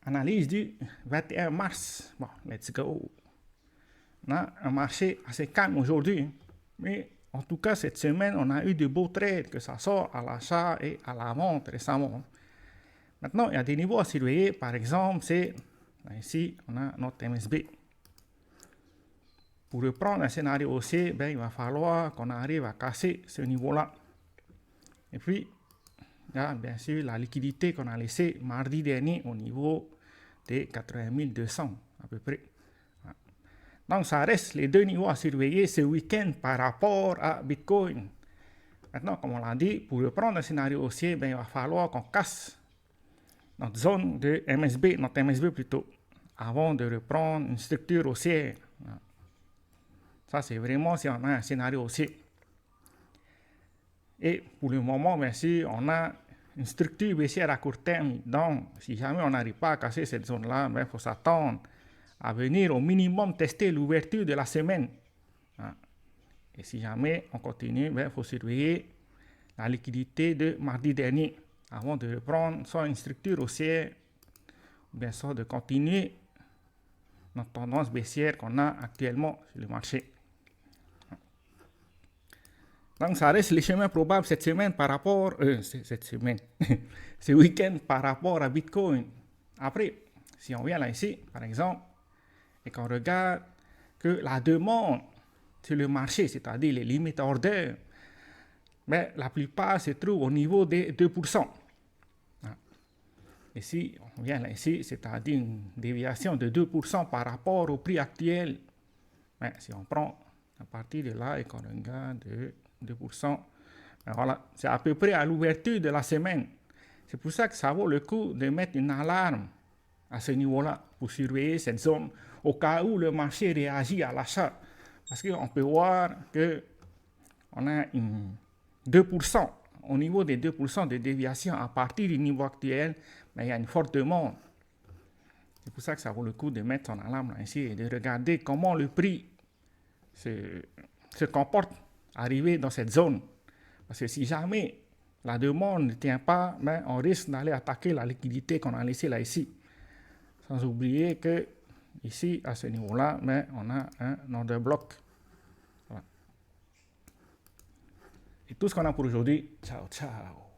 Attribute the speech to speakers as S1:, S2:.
S1: Analyse du 21 mars. Bon, let's go. On a un marché assez calme aujourd'hui. Mais en tout cas, cette semaine, on a eu de beaux trades, que ça sort à l'achat et à la vente récemment. Maintenant, il y a des niveaux à surveiller. Par exemple, c'est ici, on a notre MSB. Pour reprendre un scénario haussier, il va falloir qu'on arrive à casser ce niveau-là. Et puis, il y a bien sûr la liquidité qu'on a laissée mardi dernier au niveau des 80 200 à peu près. Donc, ça reste les deux niveaux à surveiller ce week-end par rapport à Bitcoin. Maintenant, comme on l'a dit, pour reprendre un scénario haussier, il va falloir qu'on casse notre zone de MSB, notre MSB plutôt, avant de reprendre une structure haussière. Ça, c'est vraiment si on a un scénario haussier. Et pour le moment, bien sûr, on a une structure baissière à court terme. Donc, si jamais on n'arrive pas à casser cette zone-là, il faut s'attendre à venir au minimum tester l'ouverture de la semaine. Et si jamais on continue, il faut surveiller la liquidité de mardi dernier avant de reprendre soit une structure haussière ou bien soit de continuer notre tendance baissière qu'on a actuellement sur le marché. Donc, ça reste les chemins probables cette semaine par rapport, cette semaine, ce week-end par rapport à Bitcoin. Après, si on vient là ici, par exemple, et qu'on regarde que la demande sur le marché, c'est-à-dire les limit orders, la plupart se trouvent au niveau des 2%. Et si on vient là ici, c'est-à-dire une déviation de 2% par rapport au prix actuel, si on prend à partir de là et qu'on regarde 2%, voilà, c'est à peu près à l'ouverture de la semaine. C'est pour ça que ça vaut le coup de mettre une alarme à ce niveau-là pour surveiller cette zone au cas où le marché réagit à l'achat. Parce qu'on peut voir qu'on a 2%. Au niveau des 2% de déviation à partir du niveau actuel, il y a une forte demande. C'est pour ça que ça vaut le coup de mettre son alarme là ici et de regarder comment le prix se comporte arrivé dans cette zone. Parce que si jamais la demande ne tient pas, on risque d'aller attaquer la liquidité qu'on a laissée là ici. Sans oublier que ici, à ce niveau-là, on a un order block. Voilà. Et tout ce qu'on a pour aujourd'hui. Ciao, ciao.